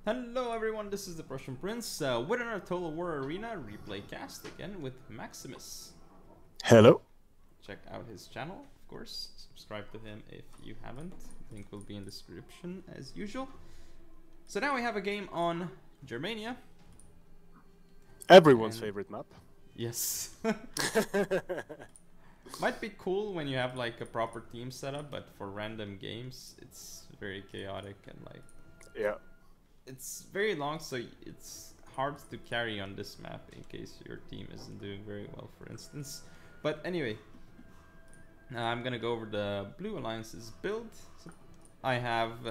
Hello everyone, this is the Prussian Prince with another Total War Arena replay cast again with Maximus. Hello. Check out his channel, of course. Subscribe to him if you haven't. Link will be in the description as usual. So now we have a game on Germania. Everyone's favorite map. Yes. Might be cool when you have like a proper team setup, but for random games it's very chaotic and like... Yeah. It's very long, so it's hard to carry on this map in case your team isn't doing very well, for instance. But anyway, I'm gonna go over the Blue Alliance's build. So I have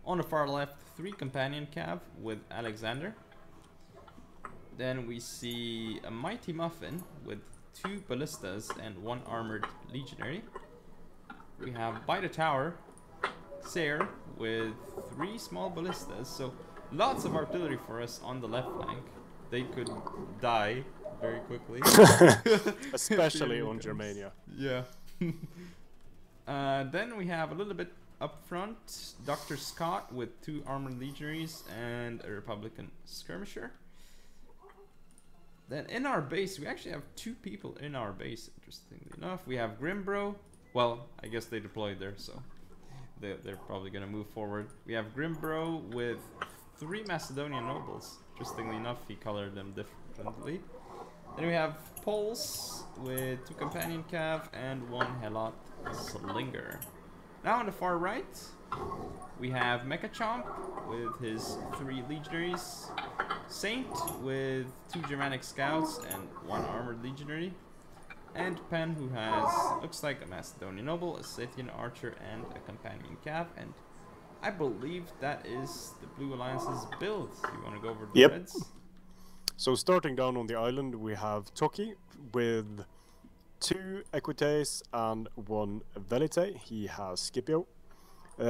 on the far left 3 companion cav with Alexander. Then we see a Mighty Muffin with 2 ballistas and 1 armored legionary. We have by the tower Sayer with 3 small ballistas, so lots of artillery for us on the left flank. They could die very quickly. Especially on Germania. Yeah. Then we have a little bit up front, Dr. Scott with 2 armored legionaries and a Republican skirmisher. Then in our base, we actually have 2 people in our base, interestingly enough. We have Grimbro. Well, I guess they deployed there, so they're probably going to move forward. We have Grimbro with 3 Macedonian nobles. Interestingly enough, he colored them differently. Then we have Poles with 2 companion cav and 1 Helot slinger. Now on the far right, we have Mechachomp with his 3 legionaries, Saint with 2 Germanic scouts and 1 armored legionary, and Pen, who has, looks like a Macedonian noble, a Scythian archer, and a companion cav. And I believe that is the Blue Alliance's build. You want to go over the reds? So starting down on the island, we have Toki with 2 Equites and 1 Velite. He has Scipio.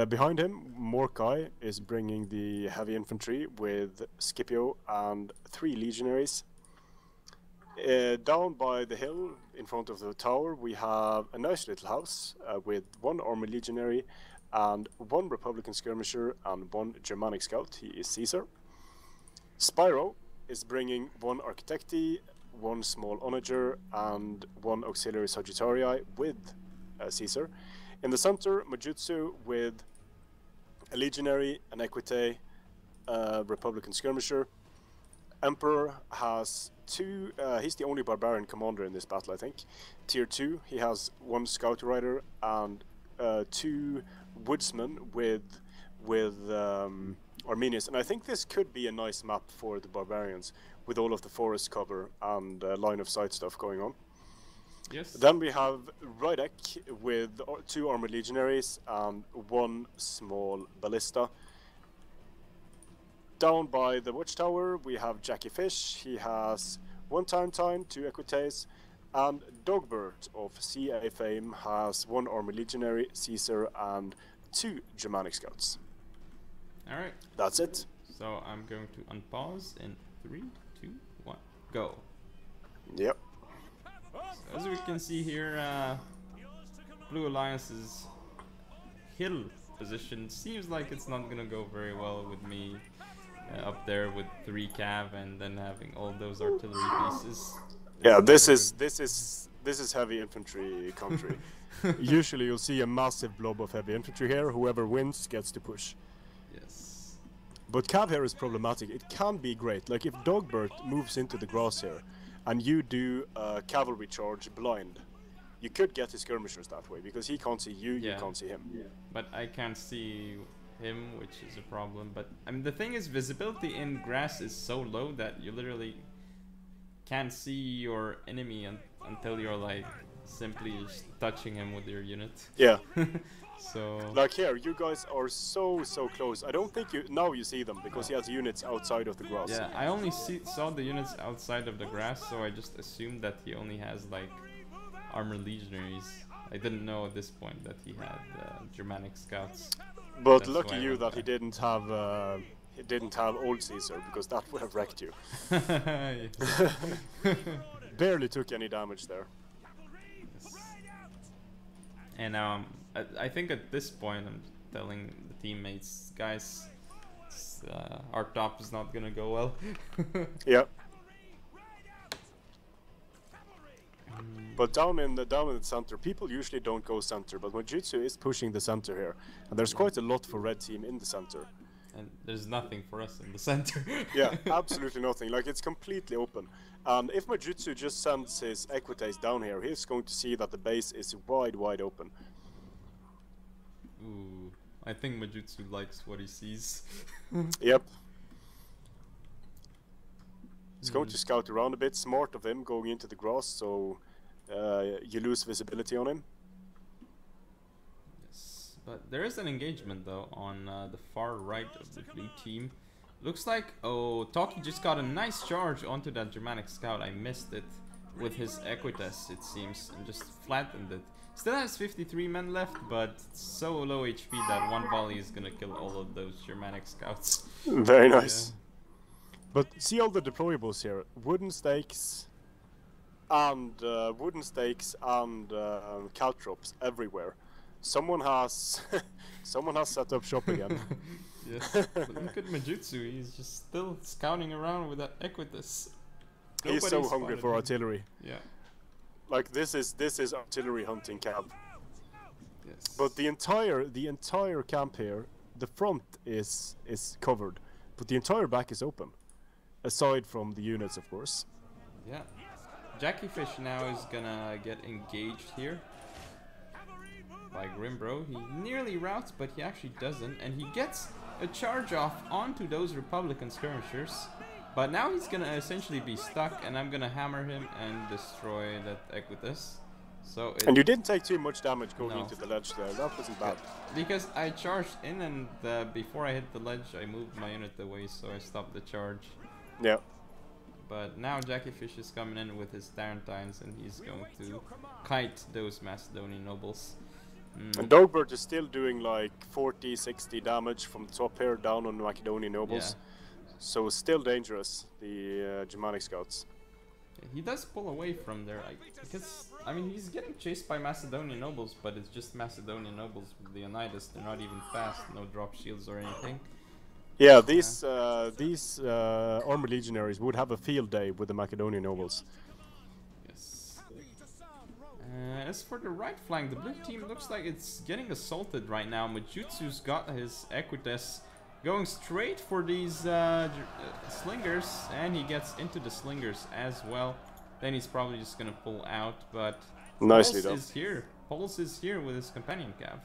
Behind him, Morkai is bringing the heavy infantry with Scipio and 3 legionaries. Down by the hill in front of the tower, we have a nice little house with 1 armored legionary and 1 Republican skirmisher and 1 Germanic scout. He is Caesar. Spyro is bringing 1 Architecti, 1 small onager, and 1 auxiliary Sagittarii with Caesar. In the center, Majutsu with a legionary, an equite, a Republican skirmisher. Emperor has 2, he's the only barbarian commander in this battle, I think. Tier 2, he has 1 scout rider and 2 woodsmen with Arminius. And I think this could be a nice map for the barbarians with all of the forest cover and line of sight stuff going on. Yes. Then we have Rydek with 2 armored legionaries and 1 small ballista. Down by the watchtower, we have Jackie Fish. He has 1 Tarentine, 2 Equites, and Dogbert of CA fame has 1 armored legionary, Caesar, and 2 Germanic scouts. Alright. That's it. So I'm going to unpause in 3, 2, 1, go. Yep. So as we can see here, Blue Alliance's hill position seems like it's not gonna go very well with me up there with 3 cav and then having all those artillery pieces. Yeah, this is heavy infantry country. Usually you'll see a massive blob of heavy infantry here. Whoever wins gets to push. Yes. But cav here is problematic. It can be great. Like if Dogbert moves into the grass here and you do a cavalry charge blind, you could get his skirmishers that way because he can't see you, you can't see him. Yeah. But I can't see him, which is a problem. But I mean, the thing is, visibility in grass is so low that you literally can't see your enemy until you're like simply just touching him with your unit. Yeah. So like here, you guys are so close. I don't think you see them because he has units outside of the grass. Yeah, I only saw the units outside of the grass, so I just assumed that he only has like armored legionaries. I didn't know at this point that he had Germanic scouts. But That's lucky you that he didn't have old Caesar, because that would have wrecked you. Barely took any damage there. Yes. And I think at this point I'm telling the teammates, guys, our top is not gonna go well. Yeah. But down in the center, people usually don't go center, but Mojutsu is pushing the center here, and there's quite a lot for red team in the center. And there's nothing for us in the center. Yeah, absolutely nothing. Like, it's completely open. And if Mojutsu just sends his Equites down here, he's going to see that the base is wide open. Ooh, I think Mojutsu likes what he sees. Yep. He's going to scout around a bit. Smart of him going into the grass, so you lose visibility on him. Yes, but there is an engagement though on the far right of the blue team. Looks like, oh, Taki just got a nice charge onto that Germanic scout. I missed it with his Equites, it seems, and just flattened it. Still has 53 men left, but so low HP that one volley is gonna kill all of those Germanic scouts. Very nice. Yeah. But see all the deployables here: wooden stakes and caltrops everywhere. Someone has set up shop again. Yes, but look at Mojutsu. He's just still scouting around with that Equites. He's so hungry for artillery. Yeah. Like, this is artillery hunting camp. Yes. But the entire camp here, the front is covered, but the entire back is open, aside from the units, of course. Yeah. Jackyfish now is gonna get engaged here by Grimbro. He nearly routes, but he actually doesn't, and he gets a charge off onto those Republican skirmishers. But now he's gonna essentially be stuck, and I'm gonna hammer him and destroy that Equites. So and you didn't take too much damage going into the ledge there. That wasn't bad. Because I charged in, and before I hit the ledge, I moved my unit away, so I stopped the charge. Yeah. But now Jackyfish is coming in with his Tarentines, and he's going to kite those Macedonian nobles. And Dogbert is still doing like 40-60 damage from the top here down on Macedonian nobles. Yeah. So still dangerous, the Germanic scouts. He does pull away from there, because, I mean, he's getting chased by Macedonian nobles, but it's just Macedonian nobles with Leonidas. They're not even fast, no drop shields or anything. Yeah, these armored legionaries would have a field day with the Macedonian nobles. Yes. As for the right flank, the blue team looks like it's getting assaulted right now. Mojutsu's got his Equites going straight for these slingers, and he gets into the slingers as well. Then he's probably just gonna pull out, but nicely Pulse is here. Pulse is here with his companion cav.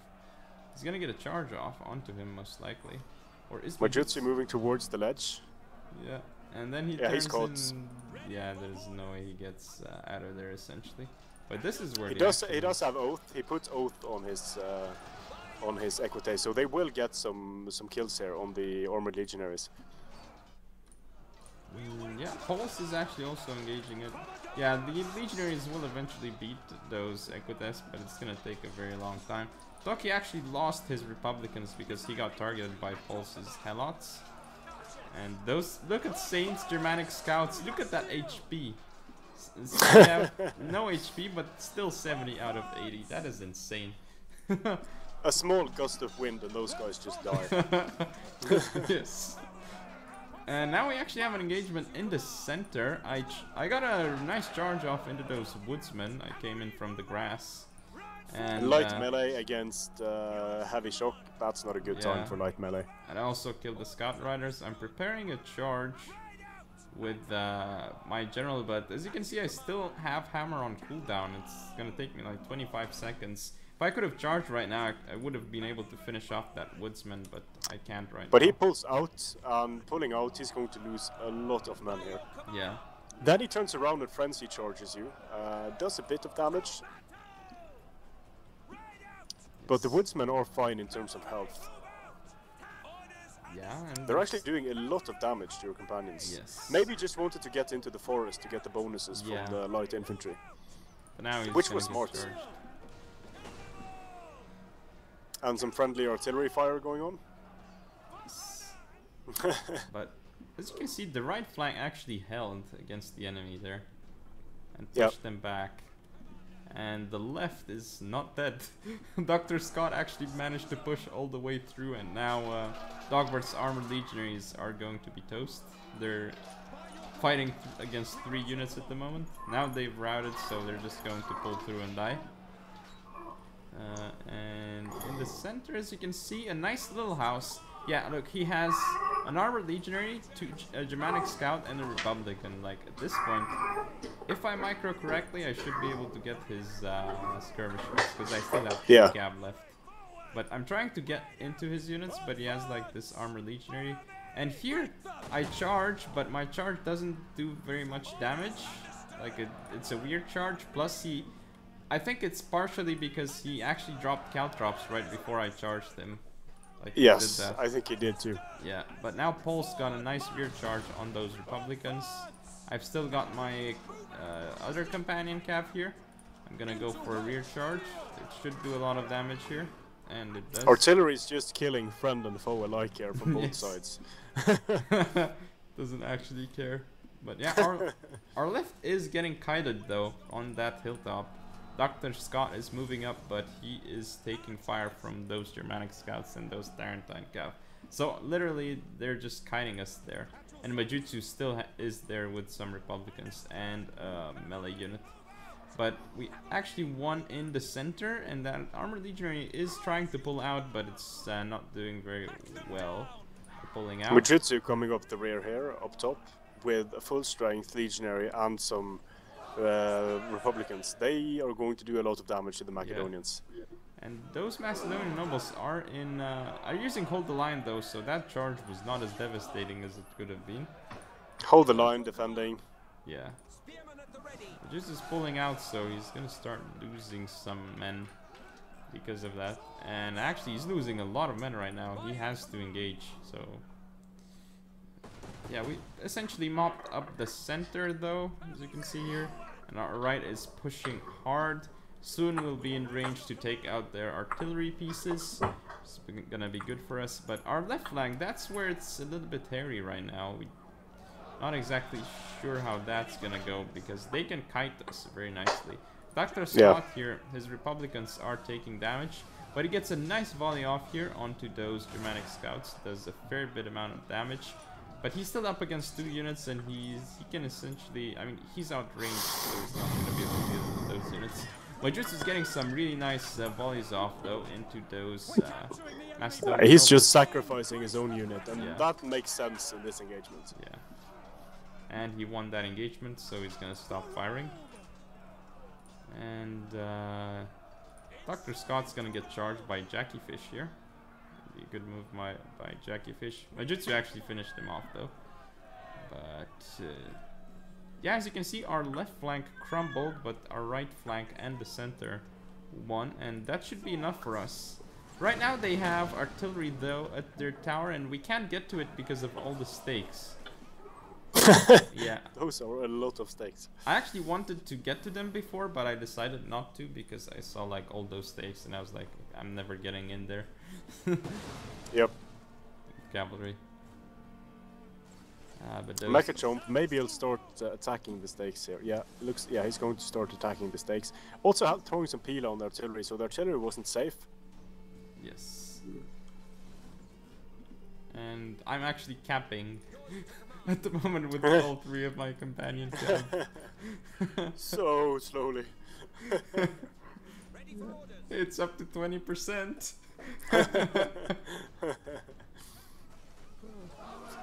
He's gonna get a charge off onto him most likely. Or is Mojutsu moving towards the ledge? Yeah, and then he turns in. Yeah, there's no way he gets out of there essentially. But this is where he does have oath. He puts oath on his Equites, so they will get some kills here on the armored legionaries. Yeah, Pulse is actually also engaging it. Yeah, the legionaries will eventually beat those Equites, but it's gonna take a very long time. Taki actually lost his Republicans because he got targeted by Pulse's Helots. And those, look at Saints Germanic scouts, look at that HP. So they have no HP, but still 70 out of 80. That is insane. A small gust of wind and those guys just die. Yes. And now we actually have an engagement in the center. I got a nice charge off into those woodsmen. I came in from the grass. And light melee against heavy shock, that's not a good time for light melee. And I also killed the scout riders. I'm preparing a charge with my general, but as you can see I still have hammer on cooldown. It's gonna take me like 25 seconds. If I could have charged right now, I would have been able to finish off that woodsman, but I can't right now. But he pulls out, pulling out, he's going to lose a lot of men here. Yeah. Then he turns around and frenzy charges you, does a bit of damage. But the woodsmen are fine in terms of health. Yeah, and they're actually doing a lot of damage to your companions. Yes. Maybe just wanted to get into the forest to get the bonuses from the light infantry. But now he's which was smart. And some friendly artillery fire going on. Yes. But as you can see, the right flank actually held against the enemy there and pushed them back. And the left is not dead. Dr. Scott actually managed to push all the way through, and now Dogbert's armored legionaries are going to be toast. They're fighting against 3 units at the moment. Now they've routed, so they're just going to pull through and die. And in the center, as you can see, a nice little house. Yeah, look, he has an armored legionary, a Germanic scout, and a Republican. Like, at this point, if I micro correctly, I should be able to get his skirmishers, because I still have 2 cab left. But I'm trying to get into his units, but he has like this armored legionary. And here, I charge, but my charge doesn't do very much damage. Like, it's a weird charge, plus I think it's partially because he actually dropped caltrops right before I charged him. Like, yes, I think he did too. Yeah, but now Pol's got a nice rear charge on those Republicans. I've still got my other companion cav here. I'm gonna go for a rear charge. It should do a lot of damage here, and it does. Artillery is just killing friend and foe alike here from both sides. Doesn't actually care. But yeah, our left is getting kited though on that hilltop. Dr. Scott is moving up, but he is taking fire from those Germanic scouts and those Tarentine cav. So literally, they're just kiting us there. And Majutsu still is there with some Republicans and a melee unit. But we actually won in the center, and that armored legionary is trying to pull out, but it's not doing very well. Pulling out. Majutsu coming up the rear here, up top, with a full strength legionary and some Republicans. They are going to do a lot of damage to the Macedonians. Yeah. And those Macedonian nobles are using hold the line though, so that charge was not as devastating as it could have been. Hold the line, defending. Yeah. Just is pulling out, so he's gonna start losing some men because of that. And actually, he's losing a lot of men right now. He has to engage, so. Yeah, we essentially mopped up the center though, as you can see here. And our right is pushing hard. Soon we'll be in range to take out their artillery pieces. It's gonna be good for us. But our left flank, that's where it's a little bit hairy right now. We're not exactly sure how that's gonna go, because they can kite us very nicely. Dr. Scott here, his Republicans are taking damage. But he gets a nice volley off here onto those Germanic scouts. Does a fair bit amount of damage. But he's still up against 2 units, and he can essentially, I mean, he's outranged, so he's not going to be able to deal with those units. Majutsu is getting some really nice volleys off, though, into those Macedonian. He's just sacrificing his own unit, and that makes sense in this engagement. Yeah. And he won that engagement, so he's going to stop firing. And Dr. Scott's going to get charged by Jackie Fish here. A good move by Jackie Fish. Majutsu actually finished him off though. But yeah, as you can see, our left flank crumbled, but our right flank and the center won, and that should be enough for us. Right now they have artillery though at their tower, and we can't get to it because of all the stakes. Yeah. Those are a lot of stakes. I actually wanted to get to them before, but I decided not to because I saw like all those stakes, and I was like, I'm never getting in there. Yep. Cavalry. But Mechachomp, maybe he'll start attacking the stakes here. Yeah, looks. Yeah, he's going to start attacking the stakes. Also throwing some pila on the artillery, so the artillery wasn't safe. Yes. And I'm actually capping at the moment with all 3 of my companions. So slowly. It's up to 20%.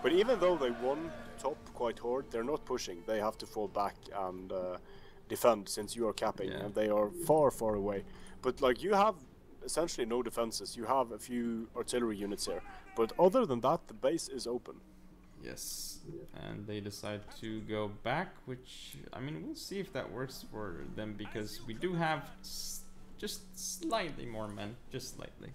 But even though they won top quite hard, they're not pushing. They have to fall back and defend, since you are capping, and they are far, far away. But like, you have essentially no defenses. You have a few artillery units here, but other than that, the base is open. Yes, and they decide to go back, which, I mean, we'll see if that works for them, because we do have just slightly more men, just slightly,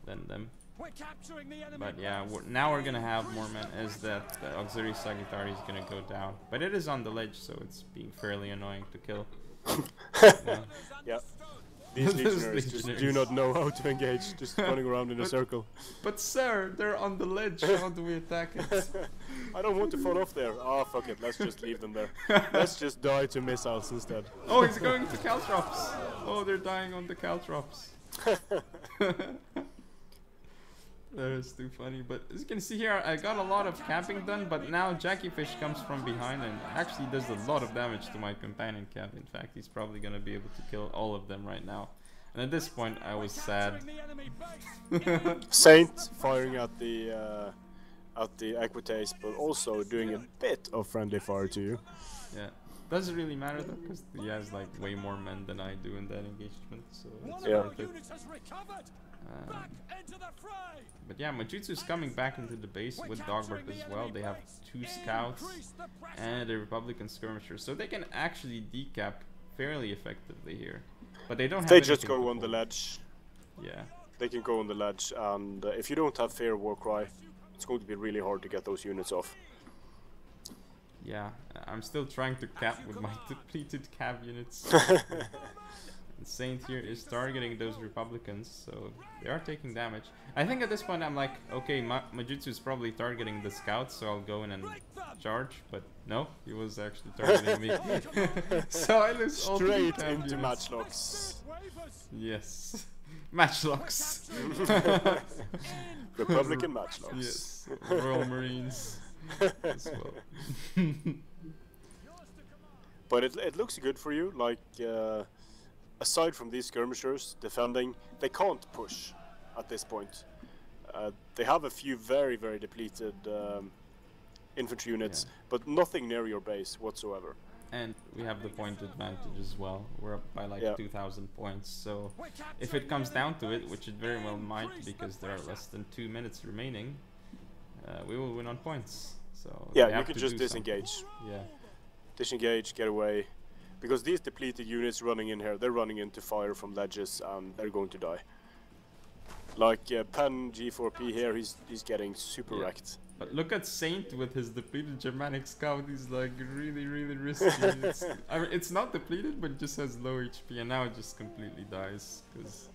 than them. But yeah, now we're gonna have more men, as that auxiliary Sagittari is gonna go down. But it is on the ledge, so it's being fairly annoying to kill. Yeah. These legionaries just do not know how to engage, just running around in a circle. But sir, they're on the ledge, how do we attack it? I don't want to fall off there. Ah, fuck it. Let's just leave them there. Let's just die to missiles instead. Oh, he's going to Caltrops. Oh, they're dying on the Caltrops. That is too funny. But as you can see here, I got a lot of camping done, but now Jackyfish comes from behind and actually does a lot of damage to my companion camp. In fact, he's probably gonna be able to kill all of them right now. And at this point, I was sad. Saint firing at the Equites, but also doing a bit of friendly fire to you. Yeah. Doesn't really matter though, because he has like way more men than I do in that engagement, so it's Yeah. worth it. But yeah, Majutsu's coming back into the base with Dogbert as well. They have 2 scouts and a Republican skirmisher, so they can actually decap fairly effectively here. But they don't have They just anything go to on the hold. ledge. Yeah. They can go on the ledge, and if you don't have Fair Warcry, it's going to be really hard to get those units off. Yeah, I'm still trying to cap with my depleted cav units. And Saint here is targeting those Republicans, so they are taking damage. I think at this point I'm like, okay, Majutsu is probably targeting the scouts, so I'll go in and charge. But no, he was actually targeting me. So I lose all 3 Straight cav into units. matchlocks. Yes. Matchlocks. Republican matchlocks. Yes. Royal Marines as well. But it looks good for you, like aside from these skirmishers defending, they can't push at this point. They have a few very, very depleted infantry units, but nothing near your base whatsoever. And we have the point advantage as well. We're up by like 2,000 points, so if it comes down to it, which it very well might because there are less than 2 minutes remaining, we will win on points. So Yeah, they you have could to just do something. disengage. Yeah. Disengage, get away. Because these depleted units running in here, they're running into fire from ledges and they're going to die. Like Pen G4P here, he's getting super wrecked. But look at Saint with his depleted Germanic scout. He's like really, really risky. I mean, it's not depleted, but it just has low HP, and now it just completely dies because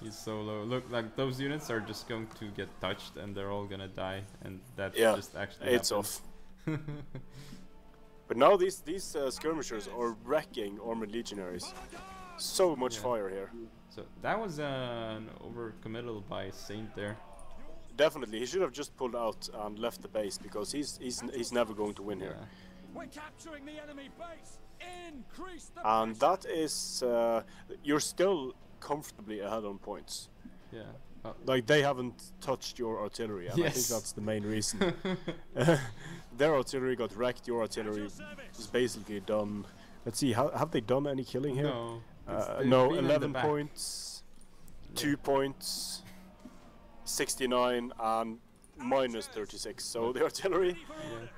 he's so low. Look, like those units are just going to get touched, and they're all gonna die, and that just actually it's happens. off. But now these skirmishers are wrecking armored legionaries. So much fire here. So that was an overcommittal by Saint there. Definitely, he should have just pulled out and left the base because he's never going to win here. We're capturing the enemy base. Increase the And that is you're still comfortably ahead on points. Yeah. Like they haven't touched your artillery, and I think that's the main reason. Their artillery got wrecked. Your artillery is basically done. Let's see, have they done any killing here? No. No, 11 points, 2 points, 69, and minus 36. So the artillery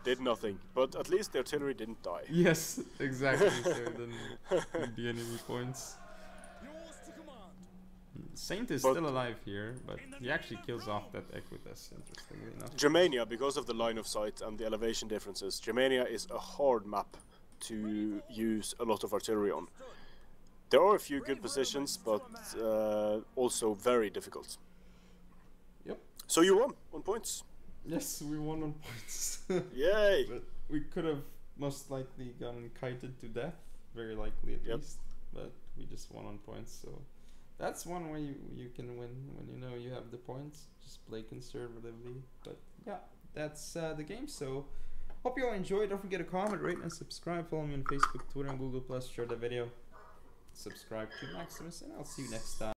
did nothing, but at least the artillery didn't die. Yes, exactly. So then the enemy points. Saint is still alive here, but he actually kills off that Equites, interestingly enough. Germania, because of the line of sight and the elevation differences, Germania is a hard map to use a lot of artillery on. There are a few good positions, but also very difficult. Yep. So you won on points. Yes, we won on points. Yay! But we could have most likely gotten kited to death, very likely at least. But we just won on points, so that's one way you can win when you know you have the points. Just play conservatively. But yeah, that's the game. So hope you all enjoyed. Don't forget to comment, rate, and subscribe. Follow me on Facebook, Twitter, and Google+. Share the video. Subscribe to Maximus, and I'll see you next time.